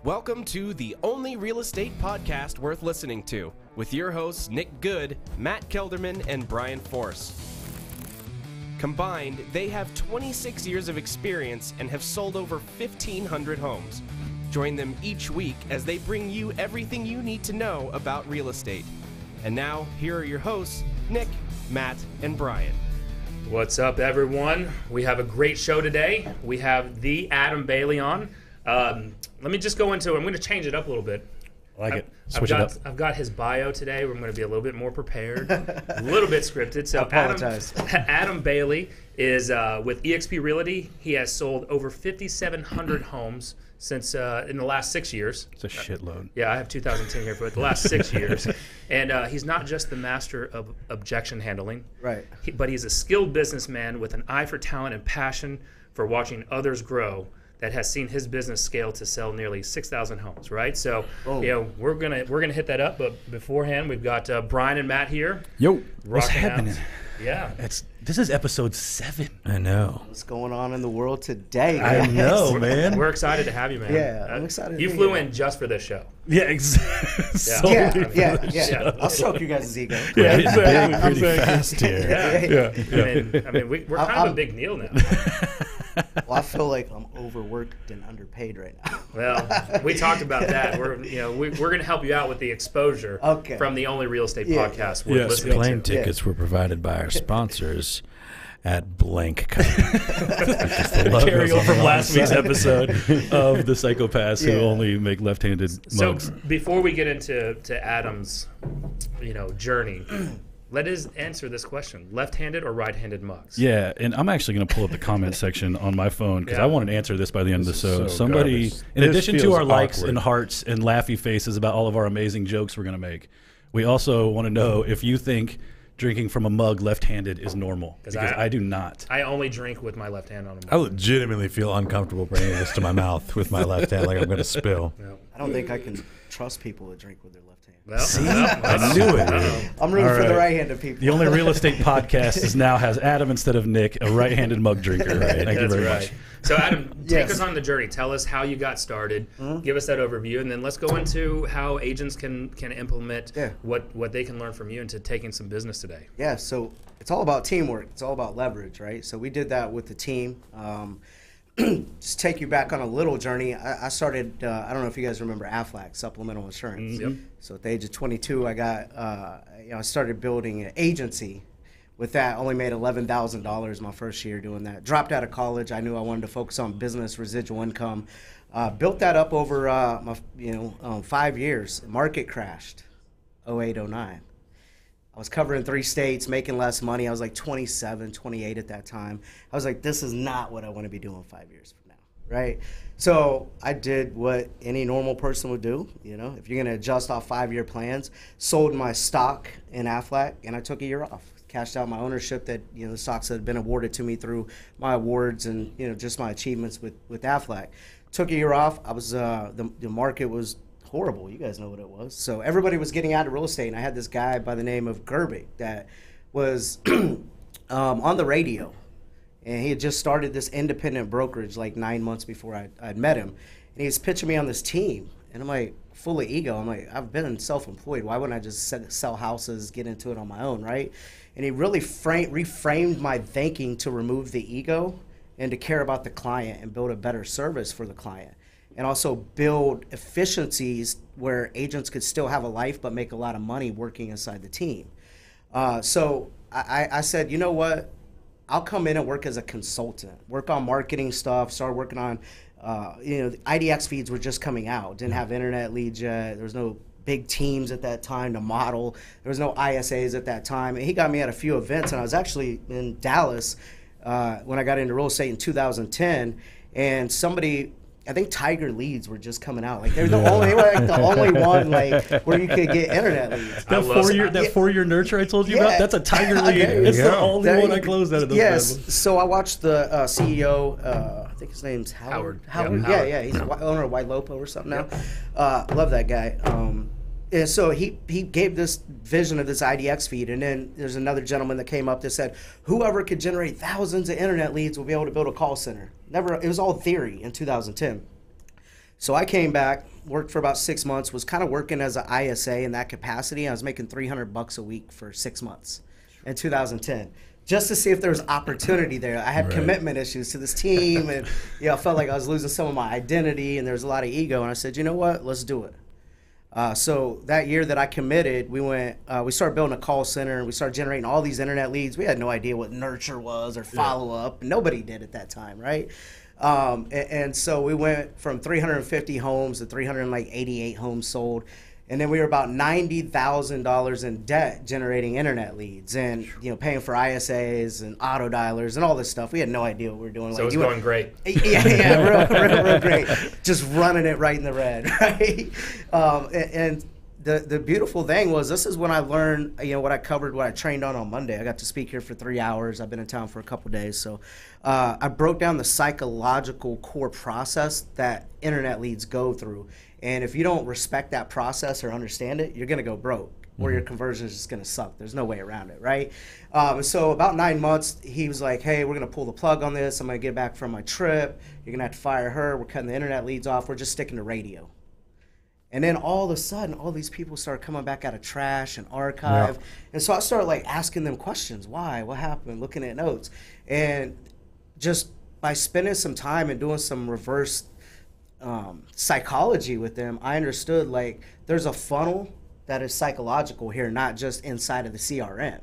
Welcome to the only real estate podcast worth listening to, with your hosts Nick Good, Matt Kelderman, and Brian Force. Combined, they have 26 years of experience and have sold over 1,500 homes. Join them each week as they bring you everything you need to know about real estate. And now, here are your hosts, Nick, Matt, and Brian. What's up, everyone? We have a great show today. We have the Adam Bailey on. Let me just go into it. I'm going to change it up a little bit. I like it. Switch it up. I've got his bio today. We're going to be a little bit more prepared, a little bit scripted. So I apologize. Adam Bailey is with eXp Realty. He has sold over 5,700 homes since in the last 6 years. It's a shitload. Yeah, I have 2010 here, but the last 6 years. And he's not just the master of objection handling, right? But he's a skilled businessman with an eye for talent and passion for watching others grow, that has seen his business scale to sell nearly 6,000 homes, right? So, we're gonna hit that up, but beforehand, we've got Brian and Matt here. Yo, what's happening? Yeah, this is episode 7. I know. What's going on in the world today? I know, man. We're excited to have you, man. Yeah, I'm excited. You flew in just for this show. Yeah, exactly. Yeah. I'll stroke you guys' ego. Yeah, exactly. Pretty fast here. Yeah. I mean, we're kind of a big deal now. Well, I feel like I'm overworked and underpaid right now. Well, we talked about that. We're going to help you out with the exposure from the only real estate podcast we're listening to. Plane tickets were provided by our sponsors at blank. Carry over from last week's episode of the psychopaths who only make left-handed mugs. So before we get into Adam's journey, let us answer this question: left-handed or right-handed mugs? Yeah, and I'm actually going to pull up the comment section on my phone because I want to answer this by the end of the show. Somebody, in addition to our likes and hearts and laughy faces about all of our amazing jokes we're going to make, we also want to know if you think drinking from a mug left-handed is normal, because I do not. I only drink with my left hand on a mug. I legitimately feel uncomfortable bringing this to my mouth with my left hand, like I'm going to spill. No. I don't think I can trust people to drink with their left hand. Well, see, I knew it. I'm rooting for the right-handed people. The only real estate podcast now has Adam instead of Nick, a right-handed mug drinker. Right? Thank you very much. So Adam, take us on the journey. Tell us how you got started. Give us that overview, and then let's go into how agents can implement what they can learn from you into taking some business today. Yeah, so it's all about teamwork. It's all about leverage, right? So we did that with the team. Just take you back on a little journey. I started, I don't know if you guys remember AFLAC, supplemental insurance. Yep. So at the age of 22, I got, I started building an agency. With that, only made $11,000 my first year doing that. Dropped out of college. I knew I wanted to focus on business, residual income. Built that up over 5 years. Market crashed, 08, 09. I was covering 3 states, making less money. I was like 27, 28 at that time. I was like, this is not what I want to be doing 5 years from now, right? So I did what any normal person would do. If you're going to adjust off 5-year plans, sold my stock in AFLAC, and I took a year off. Cashed out my ownership that, the stocks that had been awarded to me through my awards and, just my achievements with AFLAC. Took a year off. I was, the market was horrible. You guys know what it was. So everybody was getting out of real estate, and I had this guy by the name of Gerber that was on the radio, and he had just started this independent brokerage like 9 months before I'd met him, and he was pitching me on this team, and I'm like, full of ego. I'm like, I've been self-employed. Why wouldn't I just sell houses, get into it on my own, right? And he really reframed my thinking to remove the ego and to care about the client and build a better service for the client. And also build efficiencies where agents could still have a life but make a lot of money working inside the team. So I said, you know what? I'll come in and work as a consultant, work on marketing stuff, start working on, the IDX feeds were just coming out, didn't have internet leads yet. There was no big teams at that time to model. There was no ISAs at that time. And he got me at a few events, and I was actually in Dallas when I got into real estate in 2010, and somebody, I think Tiger leads were just coming out. Like they were the only one where you could get internet leads. That 4-year nurture I told you about, that's a Tiger lead. It's the only one I closed out of those. Yes. So I watched the CEO. I think his name's Howard. Yeah. He's the owner of White Lopo or something now. Love that guy. And so he gave this vision of this IDX feed, and then there's another gentleman that came up that said, whoever could generate thousands of internet leads will be able to build a call center. It was all theory in 2010. So I came back, worked for about 6 months, was kind of working as an ISA in that capacity. I was making $300 a week for 6 months in 2010, just to see if there was opportunity there. I had commitment issues to this team, and I felt like I was losing some of my identity, and there was a lot of ego. And I said, you know what, let's do it. So that year that I committed, we started building a call center, and we started generating all these internet leads. We had no idea what nurture was or follow up. Nobody did at that time, right? And so we went from 350 homes to 388 homes sold. And then we were about $90,000 in debt generating internet leads and, paying for ISAs and auto dialers and all this stuff. We had no idea what we were doing. So it was going great. Yeah, real great. Just running it right in the red, right? And the beautiful thing was, this is when I learned, what I trained on Monday. I got to speak here for 3 hours. I've been in town for a couple days. So I broke down the psychological core process that internet leads go through. And if you don't respect that process or understand it, you're going to go broke, or your conversion is just going to suck. There's no way around it, right? So about 9 months, he was like, hey, we're going to pull the plug on this. I'm going to get back from my trip. You're going to have to fire her. We're cutting the internet leads off. We're just sticking to radio. And then all of a sudden, all these people started coming back out of trash and archive. Yeah. And so I started asking them questions. Why? What happened? Looking at notes. And just by spending some time and doing some reverse psychology with them, I understood there's a funnel that is psychological here, not just inside of the CRM.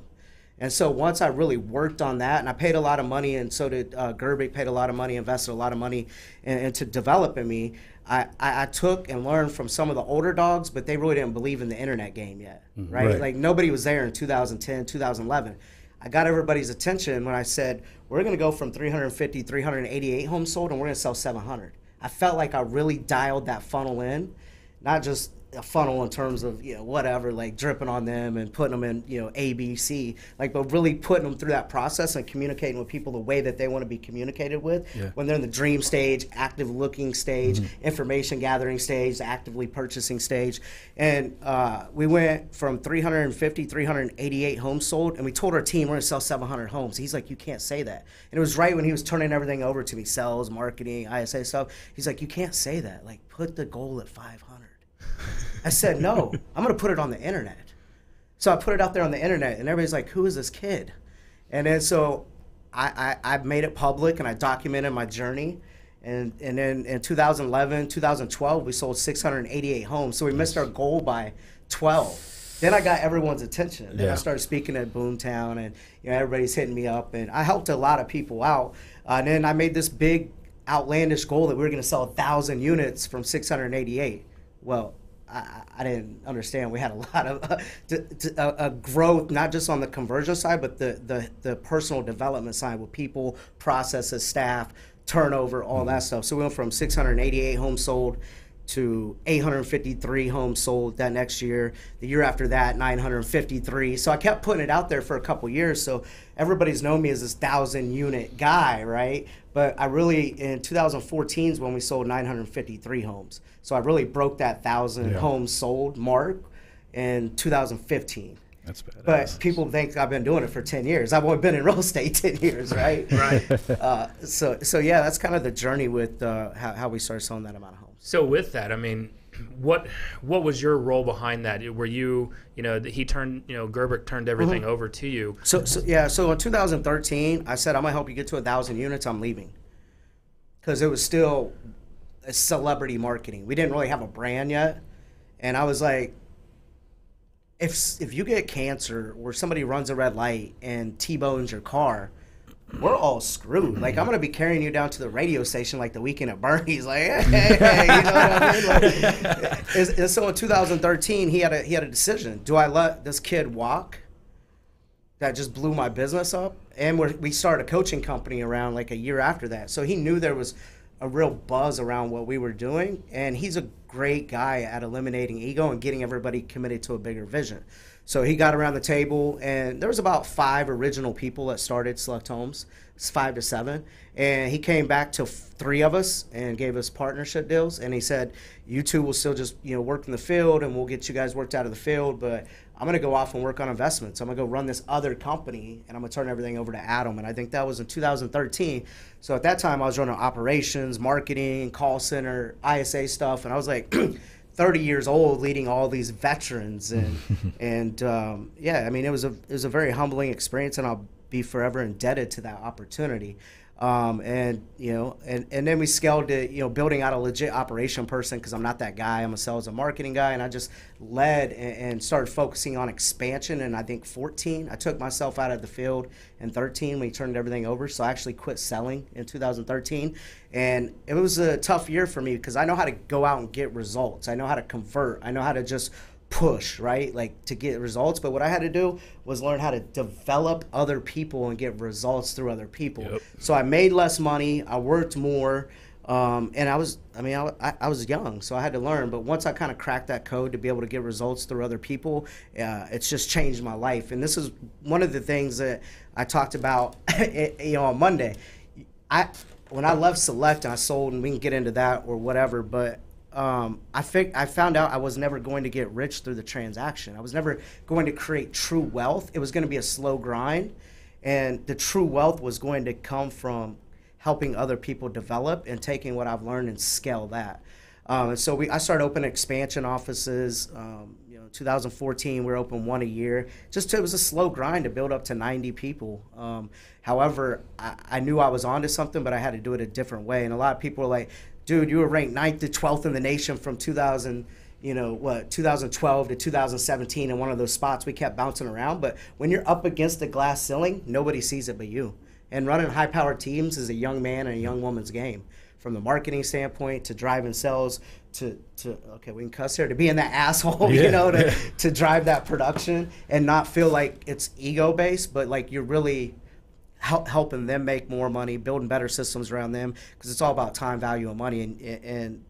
And so once I really worked on that, and I paid a lot of money, and so did Gerber, paid a lot of money, invested a lot of money into developing me, I took and learned from some of the older dogs, but they really didn't believe in the internet game yet, right? Nobody was there in 2010, 2011. I got everybody's attention when I said, we're going to go from 350, 388 homes sold, and we're going to sell 700. I felt like I really dialed that funnel in, not just a funnel in terms of whatever, dripping on them and putting them in A, B, C, but really putting them through that process and communicating with people the way that they want to be communicated with when they're in the dream stage, active looking stage, information gathering stage, actively purchasing stage. And we went from 350, 388 homes sold, and we told our team we're going to sell 700 homes. He's like, you can't say that. And it was right when he was turning everything over to me, sales, marketing, ISA stuff. He's like, you can't say that. Put the goal at 500. I said, no, I'm going to put it on the internet. So I put it out there on the internet, and everybody's like, who is this kid? And then so I made it public, and I documented my journey. And then in 2011, 2012, we sold 688 homes. So we missed our goal by 12. Then I got everyone's attention. Then I started speaking at Boomtown, and everybody's hitting me up. And I helped a lot of people out. And then I made this big outlandish goal that we were going to sell 1,000 units from 688. Well, I didn't understand. We had a lot of growth, not just on the conversion side, but the personal development side with people, processes, staff, turnover, all that stuff. So we went from 688 homes sold to 853 homes sold that next year. The year after that, 953. So I kept putting it out there for a couple years. So everybody's known me as this 1,000-unit guy, right? But I really, in 2014 is when we sold 953 homes. So I really broke that 1,000 homes sold mark in 2015. That's badass. But people think I've been doing it for 10 years. I've only been in real estate 10 years, right? Right. So yeah, that's kind of the journey with how we started selling that amount of homes. So with that, I mean, what was your role behind that? Were you, he turned, Gerber turned everything over to you. So in 2013, I said, I'm going to help you get to 1,000 units. I'm leaving. Because it was still a celebrity marketing. We didn't really have a brand yet. And I was like, if you get cancer or somebody runs a red light and T-bones your car, we're all screwed. I'm going to be carrying you down to the radio station like the Weekend at Bernie's. Hey, you know what I mean? And so in 2013, he had a decision. Do I let this kid walk? That just blew my business up. And we started a coaching company around a year after that. So he knew there was a real buzz around what we were doing. And he's a great guy at eliminating ego and getting everybody committed to a bigger vision. So he got around the table, and there was about 5 original people that started Select Homes. It's 5 to 7, and he came back to 3 of us and gave us partnership deals. And he said, "You two will still just work in the field, and we'll get you guys worked out of the field. But I'm going to go off and work on investments. I'm going to go run this other company, and I'm going to turn everything over to Adam." And I think that was in 2013. So at that time, I was running operations, marketing, call center, ISA stuff, and I was like 30 years old, leading all these veterans, and yeah, I mean, it was a very humbling experience, and I'll be forever indebted to that opportunity. And then we scaled to building out a legit operation person, because I'm not that guy. I'm a sales and marketing guy, and I just led and started focusing on expansion. And I think 14, I took myself out of the field in 13 when we turned everything over. So I actually quit selling in 2013, and it was a tough year for me because I know how to go out and get results. I know how to convert. I know how to just push, right? Like, to get results. But what I had to do was learn how to develop other people and get results through other people. Yep. So I made less money, I worked more, and I was young, so I had to learn. But once I kind of cracked that code to be able to get results through other people, it's just changed my life. And this is one of the things that I talked about on Monday. When I left Select and I sold, and we can get into that or whatever, but I found out I was never going to get rich through the transaction. I was never going to create true wealth. It was going to be a slow grind, and the true wealth was going to come from helping other people develop and taking what I've learned and scale that. And so I started opening expansion offices. 2014, we were open 1 a year. It was a slow grind to build up to 90 people. However, I knew I was onto something, but I had to do it a different way. And a lot of people were like, "Dude, you were ranked 9th to 12th in the nation from 2012 to 2017 in one of those spots." We kept bouncing around, but when you're up against the glass ceiling, nobody sees it but you. And running high-powered teams is a young man and a young woman's game. From the marketing standpoint to driving sales to okay, we can cuss here, to being that asshole, to drive that production and not feel like it's ego-based, but like you're really helping them make more money, building better systems around them, because it's all about time, value, and money. And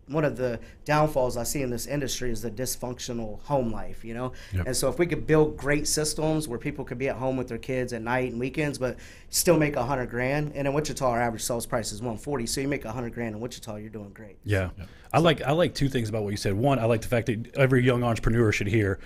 one of the downfalls I see in this industry is the dysfunctional home life, Yep. And so if we could build great systems where people could be at home with their kids at night and weekends, but still make $100,000, and in Wichita our average sales price is $140,000, so you make $100,000 in Wichita, you're doing great. Yeah. I like 2 things about what you said. One, I like the fact that every young entrepreneur should hear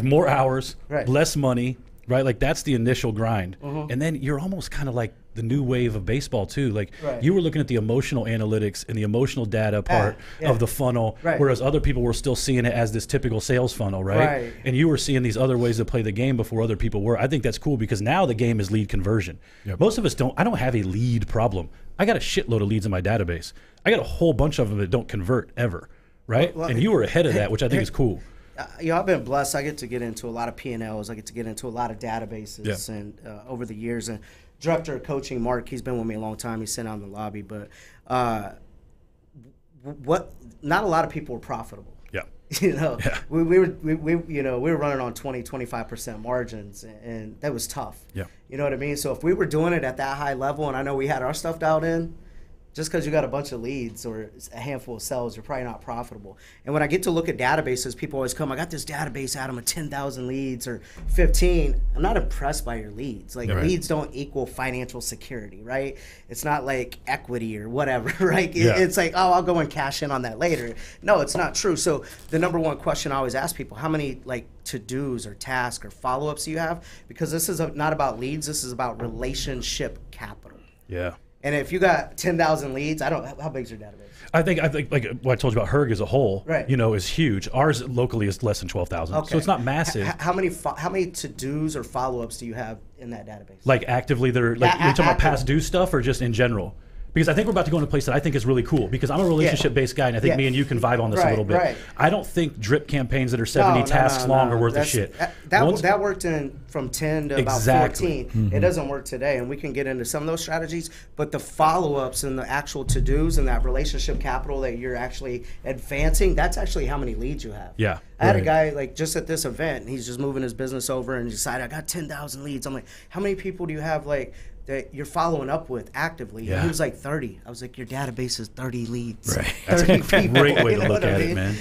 more hours, less money. Right, like that's the initial grind, and then you're almost kind of like the new wave of baseball too. Like you were looking at the emotional analytics and the emotional data part of the funnel, whereas other people were still seeing it as this typical sales funnel, right? And you were seeing these other ways to play the game before other people were. I think that's cool because now the game is lead conversion. Yep. Most of us don't. I don't have a lead problem. I got a shitload of leads in my database. I got a whole bunch of them that don't convert ever, right? Well, and you were ahead of that, which I think is cool. I've been blessed. I get to get into a lot of P&Ls. I get to get into a lot of databases, and over the years. And Director of Coaching, Mark, he's been with me a long time. He's sitting out in the lobby. But not a lot of people were profitable. Yeah. We were running on 20-25% margins, and that was tough. Yeah. You know what I mean? So if we were doing it at that high level, and I know we had our stuff dialed in, just because you got a bunch of leads or a handful of sales, you're probably not profitable. And when I get to look at databases, people always come, "I got this database, Adam, of 10,000 leads or 15. I'm not impressed by your leads. Like, leads don't equal financial security, right? It's not like equity or whatever, right? It's like, oh, I'll go and cash in on that later. No, it's not true. So the number one question I always ask people, how many like to-dos or tasks or follow-ups do you have? Because this is not about leads. This is about relationship capital. Yeah. And if you got 10,000 leads, how big is your database? I think like what I told you about Herg as a whole, is huge. Ours locally is less than 12,000, so it's not massive. How many to-dos or follow-ups do you have in that database? Like actively, you're talking about past due stuff or just in general? Because I think we're about to go into a place that I think is really cool, because I'm a relationship-based guy, and I think me and you can vibe on this a little bit. Right. I don't think drip campaigns that are 70 tasks long are worth of shit. That worked from 10 to about 14. Mm-hmm. It doesn't work today, and we can get into some of those strategies, but the follow-ups and the actual to-dos and that relationship capital that you're actually advancing, that's actually how many leads you have. Yeah. I had a guy like just at this event, and he's just moving his business over and decided, I got 10,000 leads. I'm like, how many people do you have like that you're following up with actively. Yeah. He was like 30. I was like, your database is 30 leads. Right. That's a great way to look at it, man.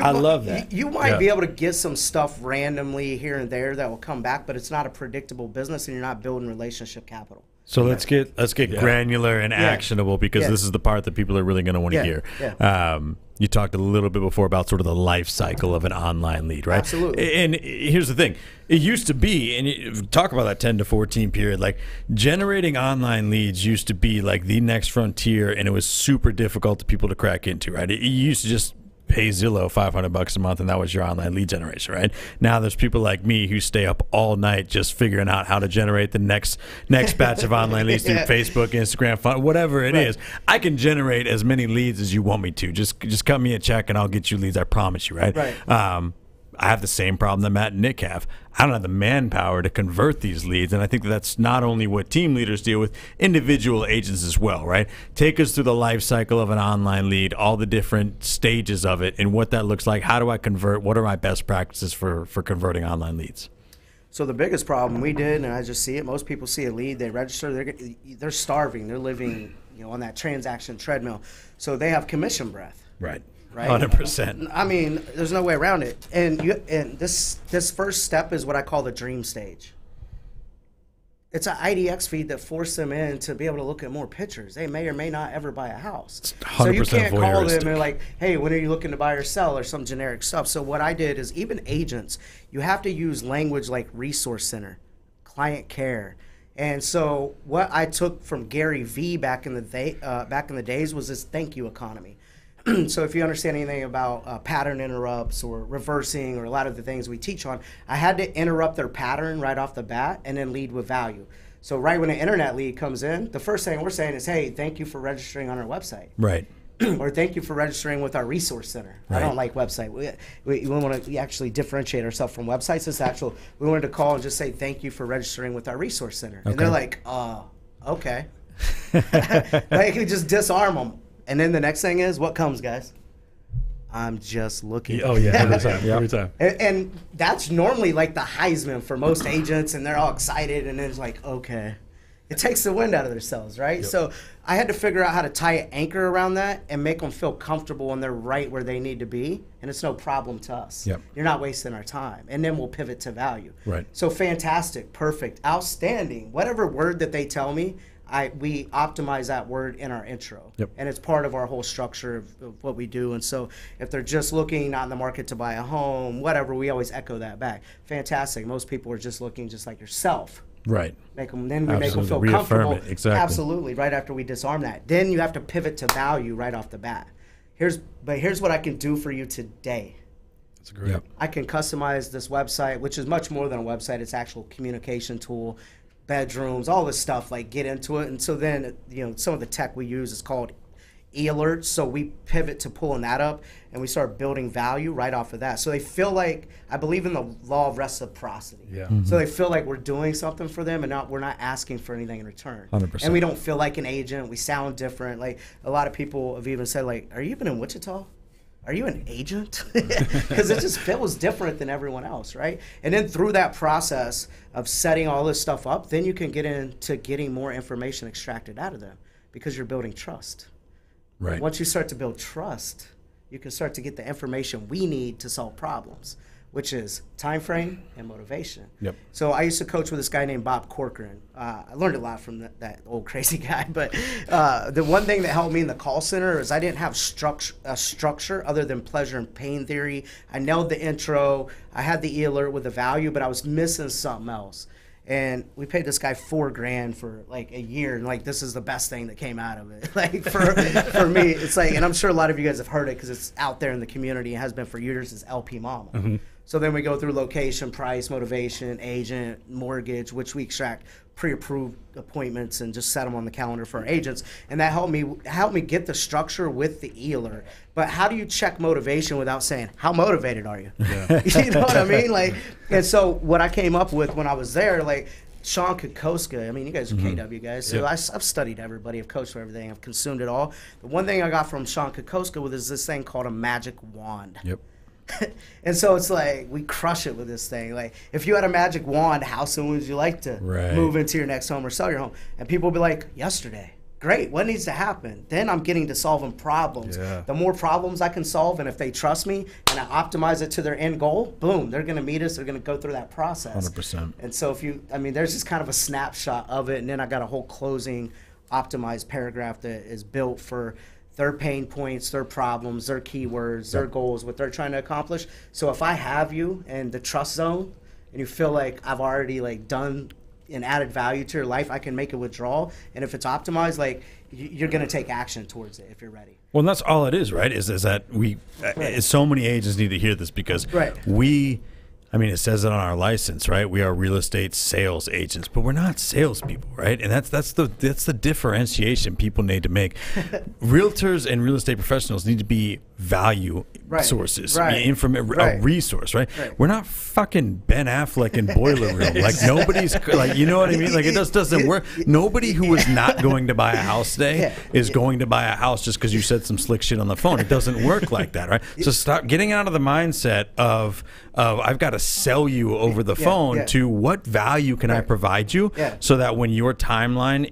I love that. You might be able to get some stuff randomly here and there that will come back, but it's not a predictable business, and you're not building relationship capital. So let's get granular and actionable, because this is the part that people are really going to want to hear. Yeah. You talked a little bit before about sort of the life cycle of an online lead, right? Absolutely. And here's the thing. It used to be, and you talk about that 10 to 14 period, like generating online leads used to be like the next frontier, and it was super difficult to people to crack into, right? You used to just pay Zillow $500 a month, and that was your online lead generation, right? Now there's people like me who stay up all night just figuring out how to generate the next batch of online leads through Facebook, Instagram, whatever it is. I can generate as many leads as you want me to. Just cut me a check and I'll get you leads. I promise you, right? I have the same problem that Matt and Nick have. I don't have the manpower to convert these leads, and I think that's not only what team leaders deal with, individual agents as well, right? Take us through the life cycle of an online lead, all the different stages of it, and what that looks like. How do I convert? What are my best practices for converting online leads? So the biggest problem we did, and I just see it, most people see a lead, they register, they're starving, they're living, on that transaction treadmill. So they have commission breath. Right. Right? 100%. I mean, there's no way around it. And this first step is what I call the dream stage. It's an IDX feed that forced them in to be able to look at more pictures. They may or may not ever buy a house. So you can't call them and like, hey, when are you looking to buy or sell, or some generic stuff. So what I did is, even agents, you have to use language like resource center, client care. And so what I took from Gary V back in the days was this thank you economy. So if you understand anything about pattern interrupts or reversing or a lot of the things we teach on, I had to interrupt their pattern right off the bat and then lead with value. So right when an internet lead comes in, the first thing we're saying is, hey, thank you for registering on our website. Right. Or thank you for registering with our resource center. Right. I don't like website. We want to actually differentiate ourselves from websites. We wanted to call and just say thank you for registering with our resource center. Okay. And they're like, okay. Like, you just disarm them. And then the next thing is, what comes, guys? I'm just looking. Oh, yeah, every time. And that's normally like the Heisman for most agents, and they're all excited, and it's like, okay. It takes the wind out of their sails, right? Yep. So I had to figure out how to tie an anchor around that and make them feel comfortable when they're right where they need to be, and it's no problem to us. Yep. You're not wasting our time. And then we'll pivot to value. Right. So fantastic, perfect, outstanding. Whatever word that they tell me, we optimize that word in our intro. Yep. And it's part of our whole structure of what we do. And so if they're just looking, not in the market to buy a home, whatever, we always echo that back. Fantastic. Most people are just looking just like yourself. Right. Make them feel Reaffirm comfortable. It. Exactly. Absolutely. Right after we disarm that. Then you have to pivot to value right off the bat. Here's what I can do for you today. That's great. Yep. I can customize this website, which is much more than a website. It's an actual communication tool. Bedrooms, all this stuff, like get into it. And so then, some of the tech we use is called e-alerts. So we pivot to pulling that up, and we start building value right off of that. So they feel like, I believe in the law of reciprocity. Yeah. Mm-hmm. So they feel like we're doing something for them, and we're not asking for anything in return. 100%. And we don't feel like an agent. We sound different. Like, a lot of people have even said, like, are you even in Wichita? Are you an agent? Because it just feels different than everyone else, right? And then through that process of setting all this stuff up, then you can get into getting more information extracted out of them, because you're building trust. Right. Once you start to build trust, you can start to get the information we need to solve problems, which is time frame and motivation. Yep. So I used to coach with this guy named Bob Corcoran. I learned a lot from that old crazy guy. But the one thing that helped me in the call center is I didn't have a structure other than pleasure and pain theory. I nailed the intro. I had the e-alert with the value, but I was missing something else. And we paid this guy $4,000 for like a year, and like, this is the best thing that came out of it. Like for me, it's like, and I'm sure a lot of you guys have heard it because it's out there in the community. It has been for years. Is LP Mama. Mm-hmm. So then we go through location, price, motivation, agent, mortgage, which we extract pre-approved appointments and just set them on the calendar for our agents. And that helped me get the structure with the e-alert. But how do you check motivation without saying, how motivated are you? Yeah. You know what I mean? Like, and so what I came up with when I was there, like, Sean Kokoska, I mean, you guys are KW guys, so I've studied everybody, I've coached for everything, I've consumed it all. The one thing I got from Sean Kokoska was this thing called a magic wand. Yep. And so it's like we crush it with this thing. Like, if you had a magic wand, how soon would you like to move into your next home or sell your home? And people will be like, yesterday. Great. What needs to happen? Then I'm getting to solving problems. Yeah. The more problems I can solve, and if they trust me and I optimize it to their end goal, boom, they're going to meet us. They're going to go through that process. 100%. And so there's just kind of a snapshot of it. And then I got a whole closing optimized paragraph that is built for their pain points, their problems, their keywords, their goals, what they're trying to accomplish. So if I have you in the trust zone and you feel like I've already like done and added value to your life, I can make a withdrawal. And if it's optimized, like, you're going to take action towards it if you're ready. Well, and that's all it is, right? Is that so many agents need to hear this because it says it on our license, right? We are real estate sales agents, but we're not salespeople, right? And that's the differentiation people need to make. Realtors and real estate professionals need to be value sources, a resource, right? We're not fucking Ben Affleck in Boiler Room. Like, nobody's like, you know what I mean? Like, it just doesn't work. Nobody who is not going to buy a house today is going to buy a house just because you said some slick shit on the phone. It doesn't work like that, right? So stop getting out of the mindset of I've got to sell you over the phone to what value can I provide you so that when your timeline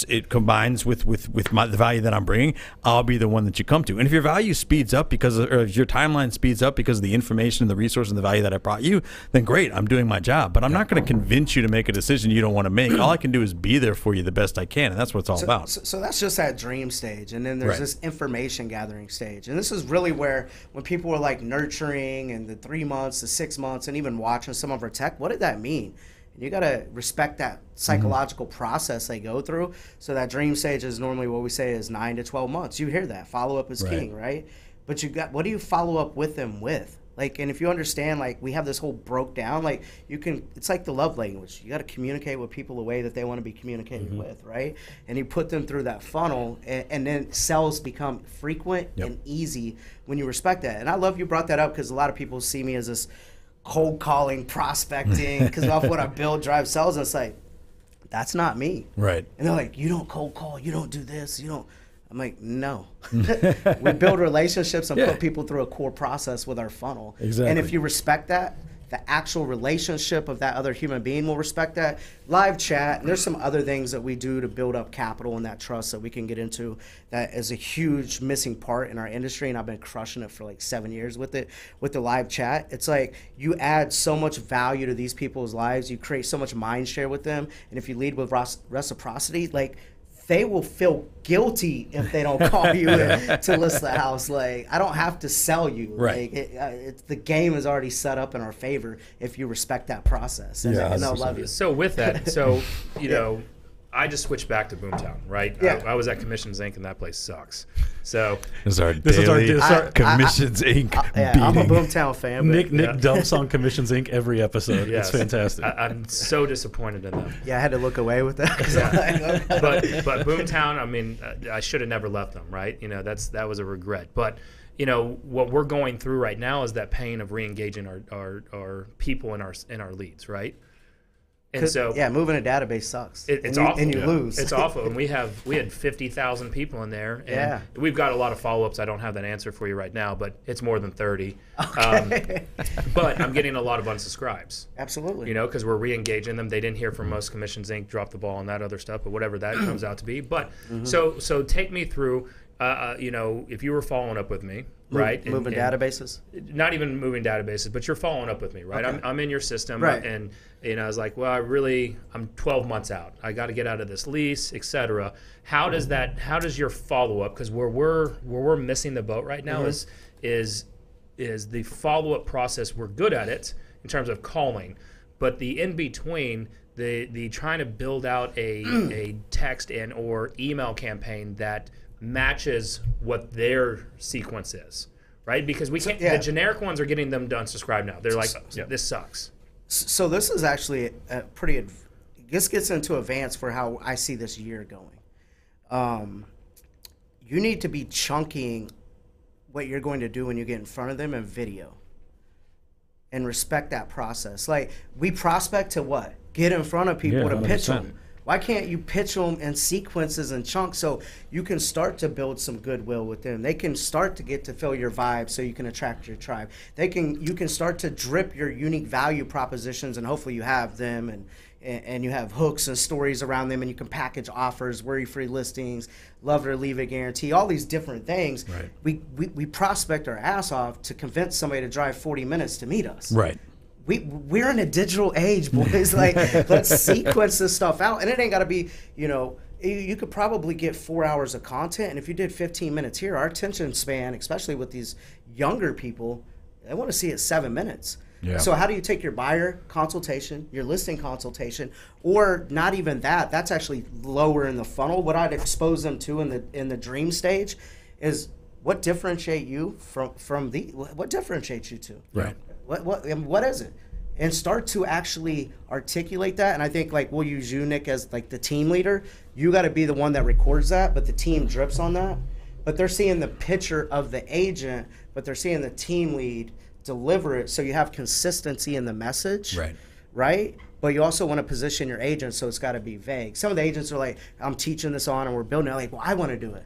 it combines with the value that I'm bringing, I'll be the one that you come to. And if your value speeds up if your timeline speeds up because of the information and the resource and the value that I brought you, then great, I'm doing my job. But I'm not going to convince you to make a decision you don't want to make. All I can do is be there for you the best I can, and that's what it's all about. So that's just that dream stage, and then there's this information gathering stage, and this is really where when people were like nurturing and the 3 months, the 6 months, and even watching some of our tech, what did that mean? And you got to respect that psychological process they go through. So that dream stage is normally what we say is 9 to 12 months. You hear that. Follow up is king, right? But what do you follow up with them with? Like, and if you understand, like, we have this whole broke down, like, it's like the love language. You got to communicate with people the way that they want to be communicated with, right? And you put them through that funnel, and then sales become frequent and easy when you respect that. And I love you brought that up because a lot of people see me as this cold calling, prospecting, because of what I build, drive sales. And it's like, that's not me. Right. And they're like, you don't cold call, you don't do this, you don't. I'm like, no. We build relationships and put people through a core process with our funnel. Exactly. And if you respect that, the actual relationship of that other human being will respect that. Live chat, and there's some other things that we do to build up capital and that trust that we can get into that is a huge missing part in our industry, and I've been crushing it for like 7 years with it. With the live chat, it's like you add so much value to these people's lives, you create so much mind share with them, and if you lead with reciprocity, like, they will feel guilty if they don't call you to list the house. Like, I don't have to sell you. Right. Like, the game is already set up in our favor if you respect that process, and they'll love you. So with that, you know, I just switched back to Boomtown, right? Yeah. I was at Commissions Inc. and that place sucks. So this is our Commissions Inc. I'm a Boomtown fan. Nick dumps on Commissions Inc. every episode. Yes. It's fantastic. I'm so disappointed in them. Yeah, I had to look away with that. But Boomtown, I mean, I should have never left them, right? You know, that was a regret. But you know, what we're going through right now is that pain of re-engaging our people in our leads, right? And so moving a database sucks. It's awful, and you lose. It's awful. And we had 50,000 people in there, and we've got a lot of follow-ups. I don't have that answer for you right now, but it's more than 30. Okay. But I'm getting a lot of unsubscribes. Absolutely. You know, because we're re-engaging them. They didn't hear from us. Commissions Inc. dropped the ball on that other stuff, but whatever that comes out to be. But so take me through. You know, if you were following up with me, right? Moving databases? Not even moving databases, but you're following up with me, right? Okay. I'm in your system, right. And you know, I was like, well, I'm 12 months out. I got to get out of this lease, et cetera. How does your follow up? Because where we're missing the boat right now is the follow up process. We're good at it in terms of calling, but the in between. The trying to build out a text and or email campaign that matches what their sequence is, right? Because we can't. The generic ones are getting them to unsubscribe now. They're like, this sucks. So this is actually a pretty. This gets into advance for how I see this year going. You need to be chunking what you're going to do when you get in front of them in video, and respect that process. Like, we prospect to what? Get in front of people to pitch them. Why can't you pitch them in sequences and chunks so you can start to build some goodwill with them? They can start to get to feel your vibe so you can attract your tribe. You can start to drip your unique value propositions, and hopefully you have them, and you have hooks and stories around them, and you can package offers, worry-free listings, love it or leave it guarantee, all these different things. Right. We prospect our ass off to convince somebody to drive 40 minutes to meet us. Right. We're in a digital age, boys. Like, let's sequence this stuff out. And it ain't got to be, you could probably get 4 hours of content. And if you did 15 minutes here, our attention span, especially with these younger people, they want to see it 7 minutes. Yeah. So how do you take your buyer consultation, your listing consultation, or not even that? That's actually lower in the funnel. What I'd expose them to in the dream stage is what differentiate you from what differentiates you two? Right. What is it? And start to actually articulate that. And I think, like, we'll use you, Nick, as like the team leader. You got to be the one that records that, but the team drips on that. But they're seeing the picture of the agent, but they're seeing the team lead deliver it, so you have consistency in the message. Right? But you also want to position your agent, so it's got to be vague. Some of the agents are like, I'm teaching this on and we're building it. Like, well, I want to do it.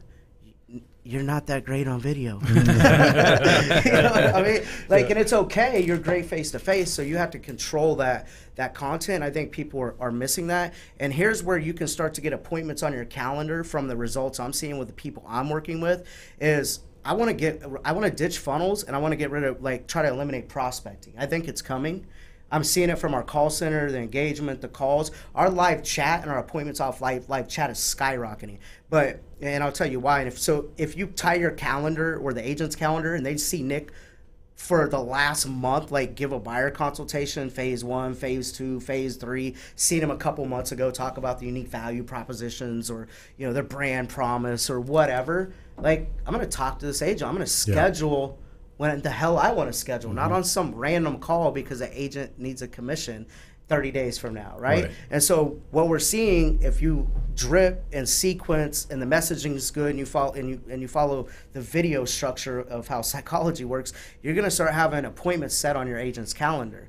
You're not that great on video. You know what I mean? Like, and it's okay. You're great face to face, so you have to control that content. I think people are missing that. And here's where you can start to get appointments on your calendar from the results I'm seeing with the people I'm working with. Is I want to ditch funnels, and I want to get rid of, like, try to eliminate prospecting. I think it's coming. I'm seeing it from our call center, the engagement, the calls. Our live chat and our appointments off live chat is skyrocketing. And I'll tell you why. And if you tie your calendar or the agent's calendar, and they see Nick for the last month, like, give a buyer consultation, phase 1, phase 2, phase 3, seen him a couple months ago talk about the unique value propositions, or, their brand promise, or whatever, like, I'm going to talk to this agent. I'm going to schedule when the hell I want to schedule, not on some random call because the agent needs a commission 30 days from now, right? And so what we're seeing, if you drip and sequence and the messaging is good, and you follow the video structure of how psychology works, you're going to start having appointments set on your agent's calendar.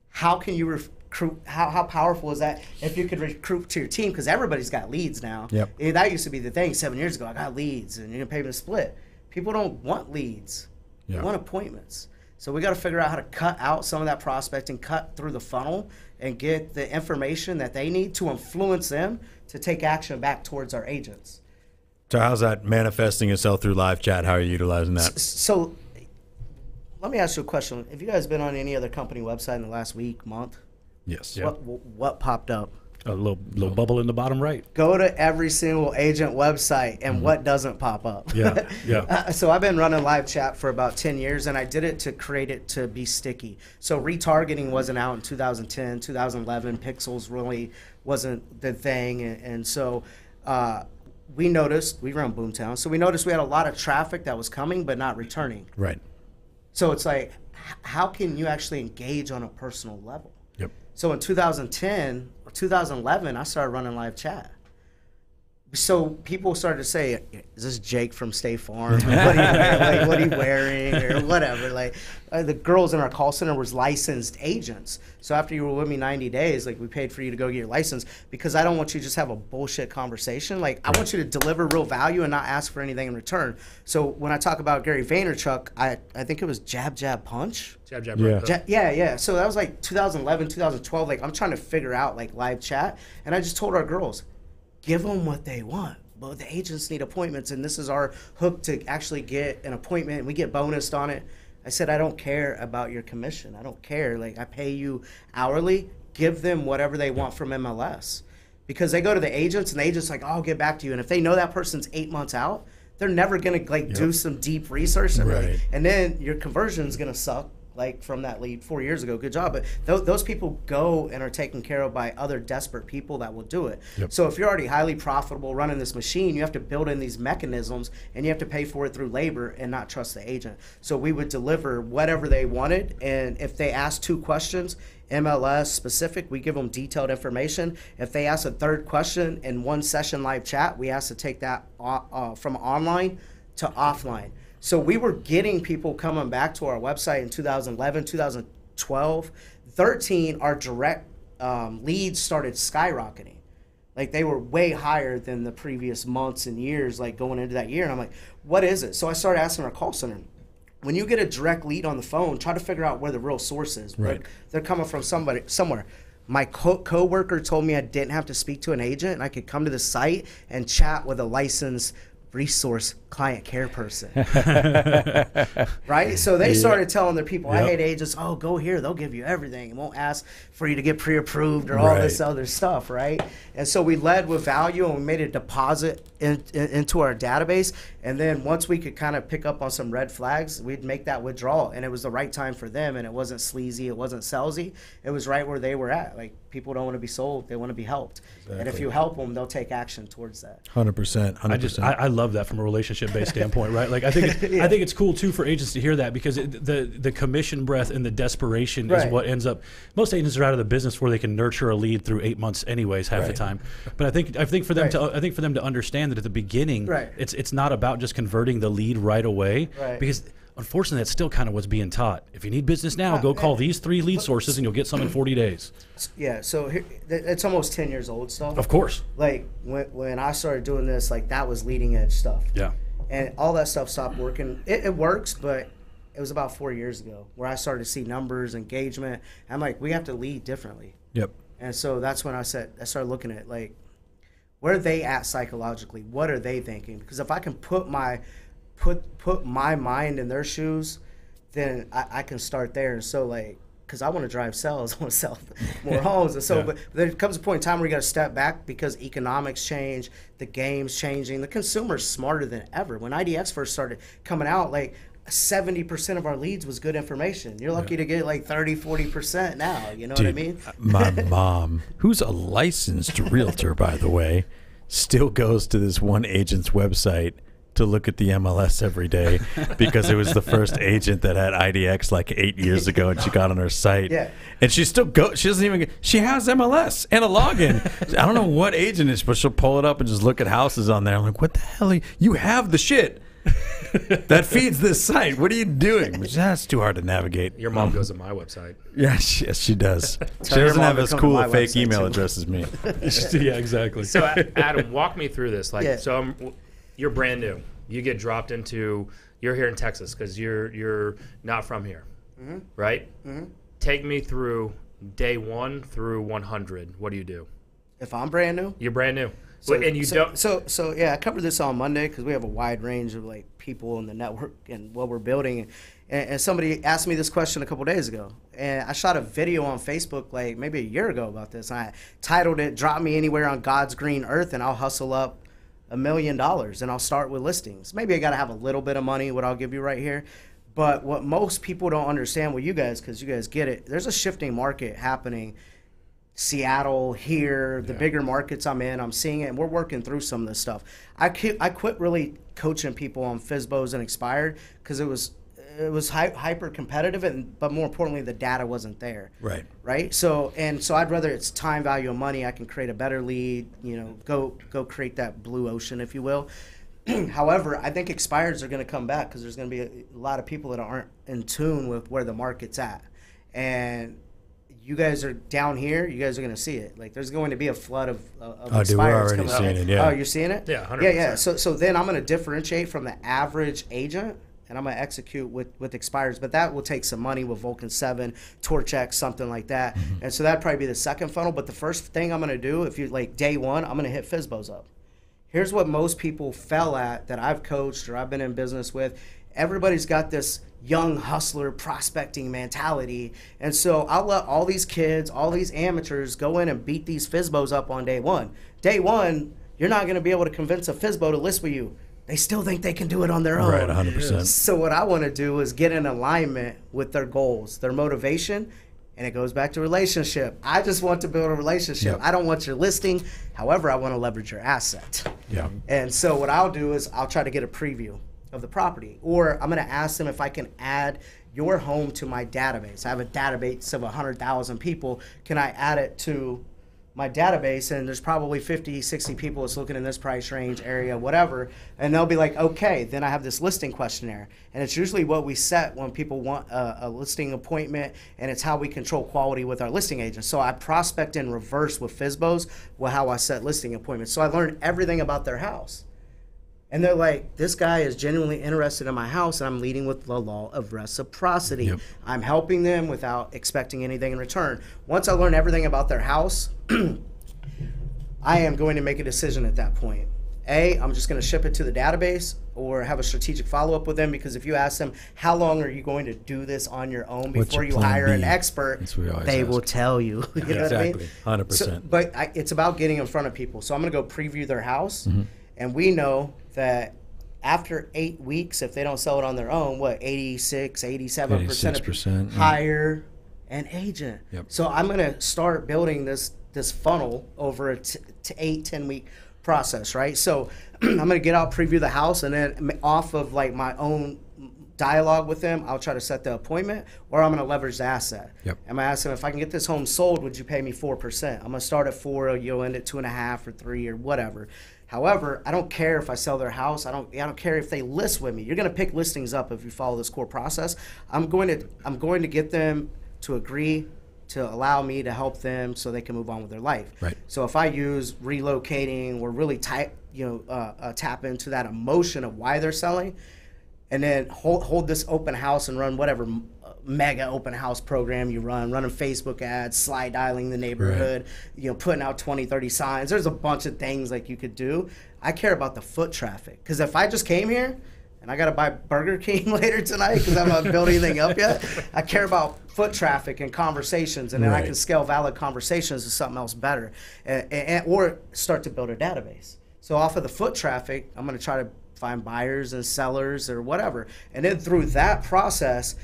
How can you recruit? How powerful is that if you could recruit to your team? Because everybody's got leads now. That used to be the thing 7 years ago. I got leads, and you're going to pay me a split. People don't want leads. They want appointments. So we got to figure out how to cut out some of that prospecting, cut through the funnel, and get the information that they need to influence them to take action back towards our agents. So how's that manifesting itself through live chat? How are you utilizing that? So let me ask you a question. Have you guys been on any other company website in the last week, month? Yes. What popped up? A little bubble in the bottom right. Go to every single agent website, and what doesn't pop up? So I've been running live chat for about 10 years, and I did it to create it to be sticky. So retargeting wasn't out in 2010, 2011. Pixels really wasn't the thing. And so we noticed, we run Boomtown, so we noticed we had a lot of traffic that was coming but not returning. Right. So it's like, how can you actually engage on a personal level? Yep. So in 2010 or 2011, I started running live chat. So people started to say, "Is this Jake from State Farm? What are you wearing, or whatever?" Like, the girls in our call center was licensed agents. So after you were with me 90 days, like, we paid for you to go get your license, because I don't want you to just have a bullshit conversation. Like, I want you to deliver real value and not ask for anything in return. So when I talk about Gary Vaynerchuk, I think it was jab, jab, punch. Jab, jab, right. Yeah. So that was like 2011, 2012. Like, I'm trying to figure out, like, live chat, and I just told our girls, give them what they want. But the agents need appointments, and this is our hook to actually get an appointment, and we get bonused on it. I said, I don't care about your commission. I don't care. Like, I pay you hourly. Give them whatever they want from MLS. Because they go to the agents, and the agent's like, oh, I'll get back to you. And if they know that person's 8 months out, they're never going to, like, do some deep research. And then your conversion's going to suck, like, from that lead 4 years ago. Good job. But those people go and are taken care of by other desperate people that will do it. So if you're already highly profitable running this machine, you have to build in these mechanisms, and you have to pay for it through labor and not trust the agent. So we would deliver whatever they wanted, and if they asked 2 questions, MLS specific, we give them detailed information. If they ask a 3rd question in 1 session live chat, we ask to take that from online to offline. So we were getting people coming back to our website in 2011, 2012. 13, our direct leads started skyrocketing. Like they were way higher than the previous months and years, like going into that year. And I'm like, what is it? So I started asking our call center, when you get a direct lead on the phone, try to figure out where the real source is. Right. They're coming from somewhere. My co-worker told me I didn't have to speak to an agent and I could come to the site and chat with a licensed resource client care person. Right? So they started telling their people, I hate agents, oh, go here, they'll give you everything. It won't ask for you to get pre-approved or all this other stuff, right? And so we led with value and we made a deposit into our database. And then once we could kind of pick up on some red flags, we'd make that withdrawal. And it was the right time for them, and it wasn't sleazy, it wasn't salesy. It was right where they were at. Like, people don't want to be sold, they want to be helped. Exactly. And if you help them, they'll take action towards that. 100%. I love that from a relationship-based standpoint, right? Like I think it's cool too for agents to hear that, because the commission breath and the desperation is what ends up. Most agents are out of the business where they can nurture a lead through 8 months anyways, half the time. But I think for them to understand that at the beginning, it's not about just converting the lead right away, because unfortunately that's still kind of what's being taught. If you need business now, go call these 3 lead sources and you'll get some in 40 days. Yeah, so it's almost 10 years old still. Of course. Like when I started doing this, like that was leading edge stuff. Yeah. And all that stuff stopped working. It works, but it was about 4 years ago where I started to see numbers, engagement. I'm like, we have to lead differently. Yep. And so that's when I started looking at, like, where are they at psychologically? What are they thinking? Because if I can put my mind in their shoes, then I can start there. And so, like, because I want to drive sales, I want to sell more homes. And so, but there comes a point in time where you got to step back because economics change, the game's changing, the consumer's smarter than ever. When IDX first started coming out, like 70% of our leads was good information. You're lucky to get like 30-40% now. You know what I mean? My mom, who's a licensed realtor, by the way, still goes to this one agent's website to look at the MLS every day because it was the first agent that had IDX like 8 years ago, and she got on her site. Yeah. And she still she doesn't even she has MLS and a login. I don't know what agent it is, but she'll pull it up and just look at houses on there. I'm like, what the hell? You have the shit that feeds this site. What are you doing? That's too hard to navigate. Your mom goes to my website. Yes, she does. She doesn't have as cool a fake email address as me. Yeah, exactly. So Adam, walk me through this. Like, so you're brand new. You get dropped into. You're here in Texas because you're not from here, right? Mm-hmm. Take me through day 1 through 100. What do you do? If I'm brand new, you're brand new. So yeah, I covered this on Monday because we have a wide range of like people in the network and what we're building. And somebody asked me this question a couple days ago, and I shot a video on Facebook like maybe a year ago about this. And I titled it "Drop Me Anywhere on God's Green Earth, and I'll hustle up $1 million, and I'll start with listings." Maybe I got to have a little bit of money, what I'll give you right here. But what most people don't understand, well, you guys, because you guys get it, there's a shifting market happening. Seattle, here, the bigger markets I'm in, I'm seeing it, and we're working through some of this stuff. I quit really coaching people on FSBOs and expired because it was hyper competitive, but more importantly, the data wasn't there. Right. So I'd rather it's time, value, and money. I can create a better lead. Go create that blue ocean, if you will. However, I think expireds are going to come back because there's going to be a lot of people that aren't in tune with where the market's at, and you guys are down here, you guys are going to see it. Like, there's going to be a flood of expireds we're already coming seeing up. it, yeah. Oh, you're seeing it? Yeah, 100%. Yeah. So then I'm going to differentiate from the average agent, and I'm going to execute with expireds. But that will take some money with Vulcan 7, Torch X, something like that. Mm-hmm. And so that'd probably be the second funnel. But the first thing I'm going to do, if you like day 1, I'm going to hit FSBOs up. Here's what most people fell at that I've coached or I've been in business with. Everybody's got this young hustler prospecting mentality, and so I'll let all these kids, all these amateurs go in and beat these FSBOs up on day 1. Day 1, you're not going to be able to convince a FSBO to list with you. They still think they can do it on their own. Right, 100%. So what I want to do is get in alignment with their goals, their motivation, and it goes back to relationship. I just want to build a relationship. Yep. I don't want your listing. However, I want to leverage your asset. Yeah. And so what I'll do is I'll try to get a preview of the property, or I'm going to ask them if I can add your home to my database. I have a database of 100,000 people. Can I add it to my database, and there's probably 50, 60 people that's looking in this price range area, whatever, and they'll be like, okay, then I have this listing questionnaire. And it's usually what we set when people want a listing appointment, and it's how we control quality with our listing agents. So I prospect in reverse with FSBOs with how I set listing appointments. So I learned everything about their house. And they're like, this guy is genuinely interested in my house, and I'm leading with the law of reciprocity. Yep. I'm helping them without expecting anything in return. Once I learn everything about their house, I am going to make a decision at that point. I'm just going to ship it to the database or have a strategic follow-up with them, because if you ask them, how long are you going to do this on your own before you hire an expert, they will tell you. You know what I mean? 100%. So, but it's about getting in front of people. So I'm going to go preview their house, and we know that after 8 weeks, if they don't sell it on their own, 87% of people hire an agent. Yep. So I'm going to start building this funnel over a 8-10 week process, right? So I'm going to get out, preview the house, and then off of like my own dialogue with them, I'll try to set the appointment, or I'm going to leverage the asset. Yep. I'm going to ask them, if I can get this home sold, would you pay me 4%? I'm going to start at 4, you'll end at 2.5 or 3 or whatever. However, I don't care if I sell their house. I don't care if they list with me. You're going to pick listings up if you follow this core process. I'm going to get them to agree to allow me to help them so they can move on with their life. Right. So if I use relocating or really tap into that emotion of why they're selling, and then hold this open house and run whatever mega open house program you running Facebook ads, slide dialing the neighborhood, putting out 20, 30 signs. There's a bunch of things like you could do. I care about the foot traffic, because if I just came here and I got to buy Burger King later tonight because I'm not building anything up yet, I care about foot traffic and conversations, and then I can scale valid conversations to something else better, or start to build a database. So off of the foot traffic, I'm going to try to find buyers and sellers or whatever. And then through that process,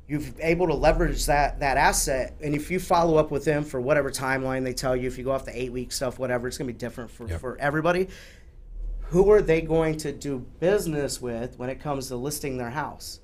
you're able to leverage that asset. And if you follow up with them for whatever timeline they tell you, if you go off the 8-week stuff, whatever, it's going to be different for everybody. Who are they going to do business with when it comes to listing their house?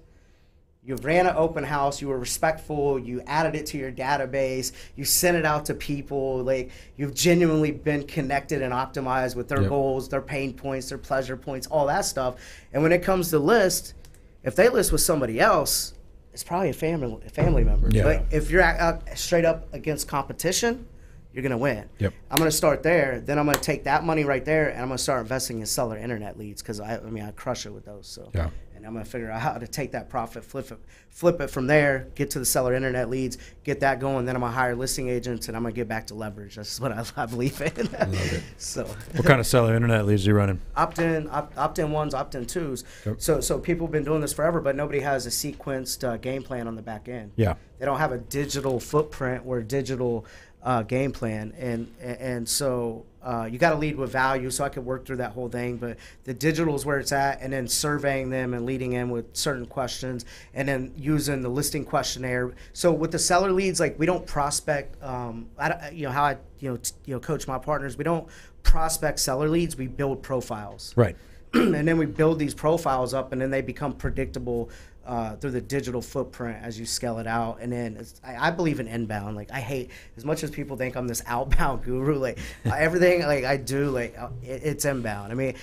You ran an open house, you were respectful, you added it to your database, you sent it out to people, like you've genuinely been connected and optimized with their goals, their pain points, their pleasure points, all that stuff. And when it comes to list, if they list with somebody else, it's probably a family member. Yeah. But if you're out straight up against competition, you're going to win. Yep. I'm going to start there. Then I'm going to take that money right there, and I'm going to start investing in seller internet leads, because I crush it with those. So. Yeah. And I'm going to figure out how to take that profit, flip it from there, get to the seller internet leads, get that going. Then I'm going to hire listing agents, and I'm going to get back to leverage. That's what I believe in. I love it. So, what kind of seller internet leads are you running? Opt-in ones, opt-in twos. Yep. So people have been doing this forever, but nobody has a sequenced game plan on the back end. Yeah. They don't have a digital footprint or digital game plan, and so you got to lead with value. So I could work through that whole thing, but the digital is where it's at, and then surveying them and leading in with certain questions, and then using the listing questionnaire. So with the seller leads, like we don't prospect. How I coach my partners, we don't prospect seller leads. We build profiles. Right. And then we build these profiles up, and then they become predictable through the digital footprint as you scale it out. And then I believe in inbound. Like I hate, as much as people think I'm this outbound guru, like everything like I do, like it's inbound. I mean,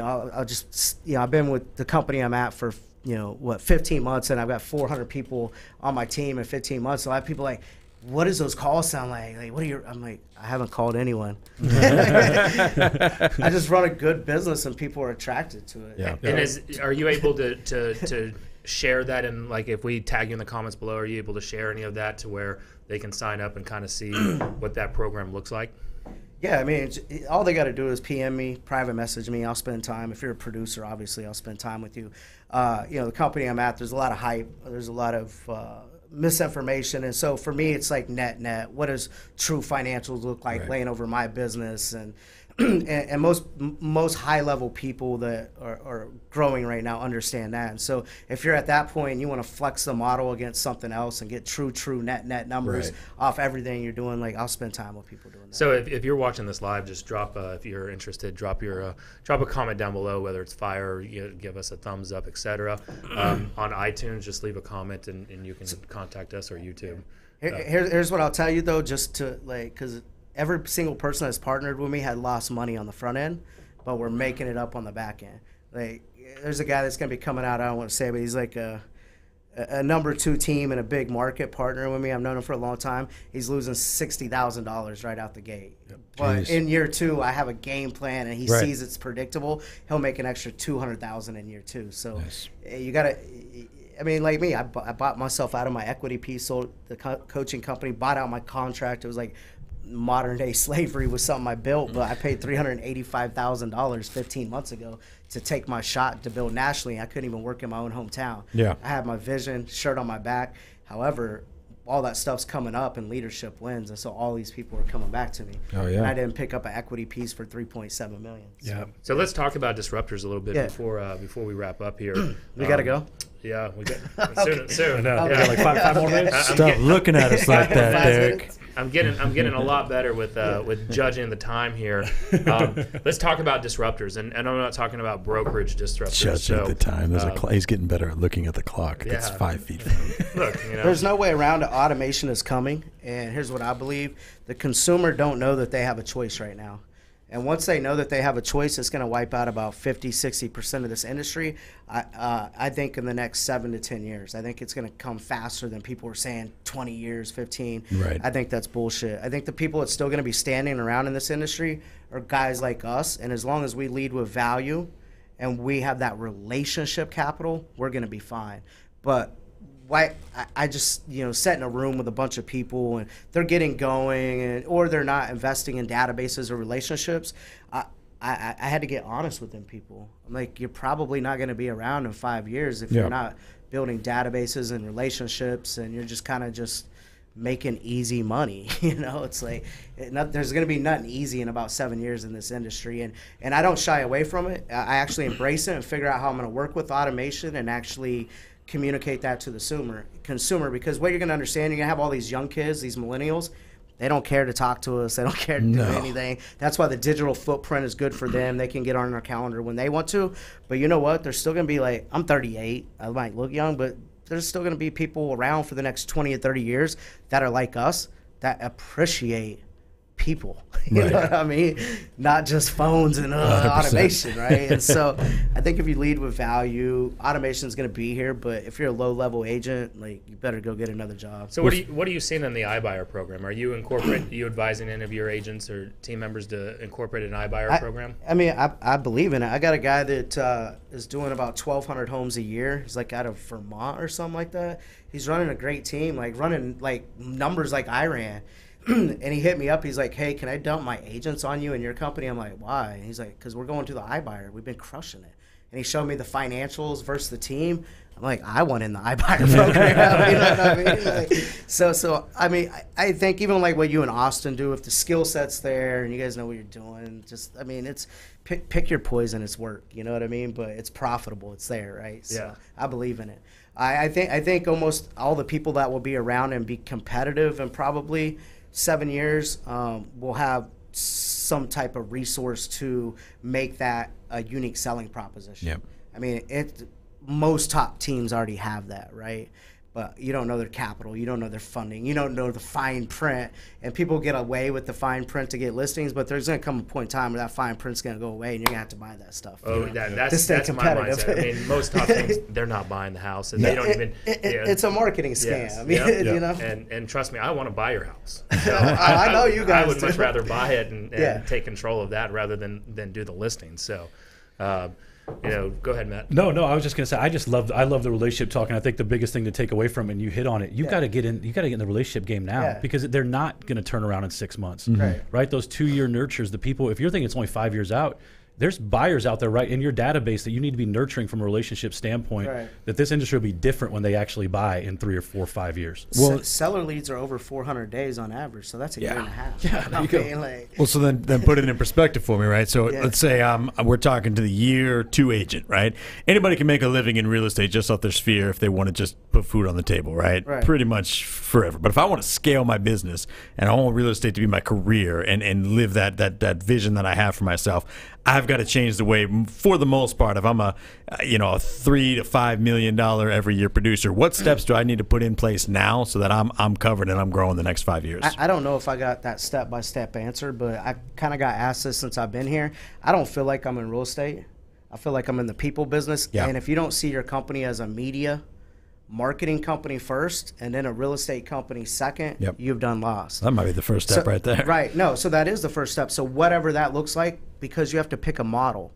I'll just, I've been with the company I'm at for 15 months, and I've got 400 people on my team in 15 months. So I have people like, what does those calls sound like? Like, I'm like, I haven't called anyone. I just run a good business, and people are attracted to it. Yeah. And are you able to share that? And like, if we tag you in the comments below, are you able to share any of that to where they can sign up and kind of see what that program looks like? Yeah, I mean, all they got to do is PM me, private message me. I'll spend time. If you're a producer, obviously, I'll spend time with you. The company I'm at, there's a lot of hype. There's a lot of misinformation, and so for me it's like net what does true financials look like, laying over my business, and most high level people that are growing right now understand that. And so if you're at that point and you want to flex the model against something else and get true net numbers off everything you're doing, like I'll spend time with people doing that. So if you're watching this live, just drop if you're interested, drop a comment down below, whether it's fire, give us a thumbs up, etc. On iTunes, just leave a comment, and you can contact us, or YouTube. Here's what I'll tell you though, just to like, because every single person that's partnered with me had lost money on the front end, but we're making it up on the back end. Like, there's a guy that's going to be coming out, I don't want to say, but he's like a number 2 team in a big market partner with me. I've known him for a long time. He's losing $60,000 right out the gate. Yep. But in year 2, I have a game plan, and he sees it's predictable. He'll make an extra $200,000 in year 2. So you got to, I mean, like me, I bought myself out of my equity piece, sold the coaching company, bought out my contract. It was like modern day slavery was something I built, but I paid $385,000 15 months ago to take my shot to build nationally. I couldn't even work in my own hometown. Yeah, I had my vision, shirt on my back. However, all that stuff's coming up and leadership wins, and so all these people are coming back to me. Oh yeah, and I didn't pick up an equity piece for $3.7 million. Yeah. So let's talk about Disruptors a little bit before we wrap up here. We gotta go. Yeah, we got soon. No, yeah, like five more minutes. Stop looking at us like that, Derek. I'm getting a lot better with judging the time here. Let's talk about disruptors, and I'm not talking about brokerage disruptors. Judging the time. He's getting better at looking at the clock. That's 5 feet from him. Look, there's no way around it. Automation is coming, and here's what I believe: the consumer don't know that they have a choice right now. And once they know that they have a choice, it's going to wipe out about 50-60% of this industry. I think in the next 7 to 10 years. I think it's going to come faster than people were saying 20 years, 15. Right. I think that's bullshit. I think the people that's still going to be standing around in this industry are guys like us. And as long as we lead with value and we have that relationship capital, we're going to be fine. But I just, sat in a room with a bunch of people and they're getting going or they're not investing in databases or relationships. I had to get honest with them people. I'm like, you're probably not going to be around in 5 years if you're not building databases and relationships and you're just kind of just making easy money. It's like there's going to be nothing easy in about 7 years in this industry. And I don't shy away from it. I actually embrace it and figure out how I'm going to work with automation and actually communicate that to the consumer, because what you're going to understand, you're going to have all these young kids, these millennials, they don't care to talk to us. They don't care to do anything. That's why the digital footprint is good for them. They can get on our calendar when they want to. But you know what? They're still going to be like, I'm 38. I might look young, but there's still going to be people around for the next 20 or 30 years that are like us, that appreciate people. You know what I mean? Not just phones and automation, right? And so I think if you lead with value, automation is going to be here. But if you're a low-level agent, like, you better go get another job. So what are you seeing in the iBuyer program? Are you advising any of your agents or team members to incorporate an iBuyer program? I mean, I believe in it. I got a guy that is doing about 1,200 homes a year. He's like out of Vermont or something like that. He's running a great team, like running like numbers like I ran. And he hit me up. He's like, hey, can I dump my agents on you and your company? I'm like, why? And he's like, because we're going to the iBuyer. We've been crushing it. And he showed me the financials versus the team. I'm like, I want in the iBuyer program. You know what I mean? Like, so I mean, I think even like what you and Austin do, if the skill set's there and you guys know what you're doing, just, I mean, it's pick your poison. It's work. You know what I mean? But it's profitable. It's there, right? So I believe in it. I think almost all the people that will be around and be competitive and probably 7 years, we'll have some type of resource to make that a unique selling proposition. Yep. I mean, most top teams already have that, right? But you don't know their capital, you don't know their funding, you don't know the fine print, and people get away with the fine print to get listings, but there's going to come a point in time where that fine print's going to go away, and you're going to have to buy that stuff. Oh, that's my mindset. I mean, most top teams, they're not buying the house, and they don't even. It's a marketing scam. Yes. I mean, you know. And trust me, I want to buy your house. So I know you guys. I would much rather buy it and take control of that rather than do the listing. So. Go ahead, Matt. No, I was just going to say, I love the relationship talk, and I think the biggest thing to take away from it, and you hit on it, you got to get in the relationship game now because they're not going to turn around in 6 months, right? Those 2-year nurtures, the people, if you're thinking it's only 5 years out, there's buyers out there right in your database that you need to be nurturing from a relationship standpoint, that this industry will be different when they actually buy in 3 or 4 or 5 years. Well, seller leads are over 400 days on average, so that's a year and a half. Yeah, there you go. Well, so then put it in perspective for me, right? So let's say we're talking to the year 2 agent, right? Anybody can make a living in real estate just off their sphere if they want to just put food on the table, right? Pretty much forever. But if I want to scale my business and I want real estate to be my career and live that vision that I have for myself, I've got to change the way, for the most part, if I'm a $3 to $5 million every year producer, what steps do I need to put in place now so that I'm covered and I'm growing the next 5 years? I don't know if I got that step-by-step answer, but I kind of got asked this since I've been here. I don't feel like I'm in real estate. I feel like I'm in the people business. Yeah. And if you don't see your company as a media marketing company first and then a real estate company second, you've done lost. That might be the first step right there. Right. No, so that is the first step. So whatever that looks like, because you have to pick a model.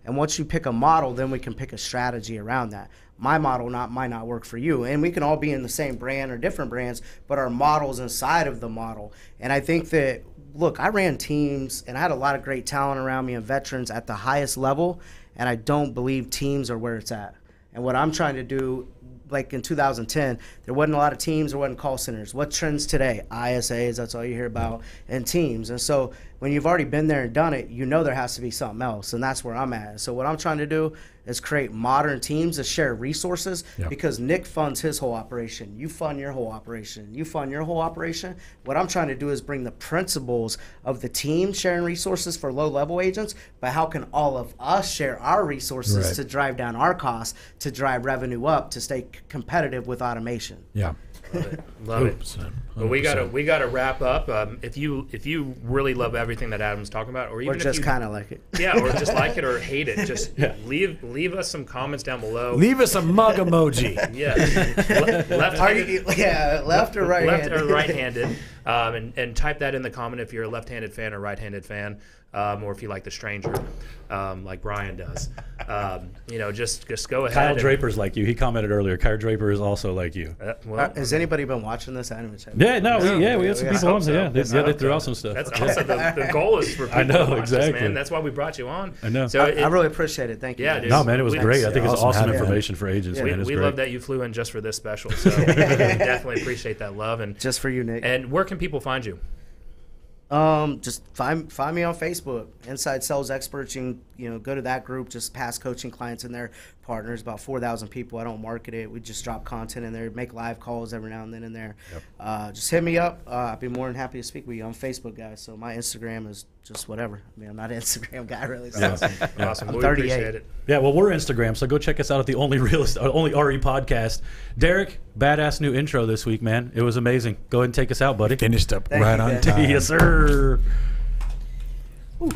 And once you pick a model, then we can pick a strategy around that. My model might not work for you. And we can all be in the same brand or different brands, but our model's inside of the model. And I think that, look, I ran teams and I had a lot of great talent around me and veterans at the highest level, and I don't believe teams are where it's at. And what I'm trying to do, like in 2010, there wasn't a lot of teams, there wasn't call centers. What trends today? ISAs, that's all you hear about, and teams. And so when you've already been there and done it, you know there has to be something else, and that's where I'm at. So what I'm trying to do is create modern teams that share resources, because Nick funds his whole operation. You fund your whole operation. You fund your whole operation. What I'm trying to do is bring the principles of the team sharing resources for low-level agents, but how can all of us share our resources to drive down our costs, to drive revenue up, to stay competitive with automation? Yeah. Love it. But we gotta wrap up. If you really love everything that Adam's talking about, or even or just kind of like it, or just like it or hate it, just leave us some comments down below. Leave us a mug emoji. left or right, left or right-handed, and type that in the comment if you're a left-handed fan or right-handed fan. Or if you like The Stranger, like Brian does, just go ahead. Kyle Draper's like you. He commented earlier. Kyle Draper is also like you. Has anybody been watching this? I haven't even checked. Yeah, we had some people on. So. They threw out some stuff. That's also the goal is for people to watch this, man. That's why we brought you on. I know. So I really appreciate it. Thank you. Yeah, dude. No, man, it was great. I think it's awesome having information for agents. We love that you flew in just for this special. So we definitely appreciate that love, and just for you, Nick. And where can people find you? Just find me on Facebook, Inside Sales Experts. You can go to that group. Just past coaching clients in there, partners, about 4,000 people. I don't market it. We just drop content in there, make live calls every now and then in there. Just hit me up. I'd be more than happy to speak with you. I'm Facebook guy, so my Instagram is just whatever. I mean, I'm not an Instagram guy really. So. Awesome. I'm 38. Appreciate it. Yeah, well, we're Instagram, so go check us out at the only RE podcast. Derek, badass new intro this week, man. It was amazing. Go ahead and take us out, buddy. Finished up right on time. Yes, sir. Ooh.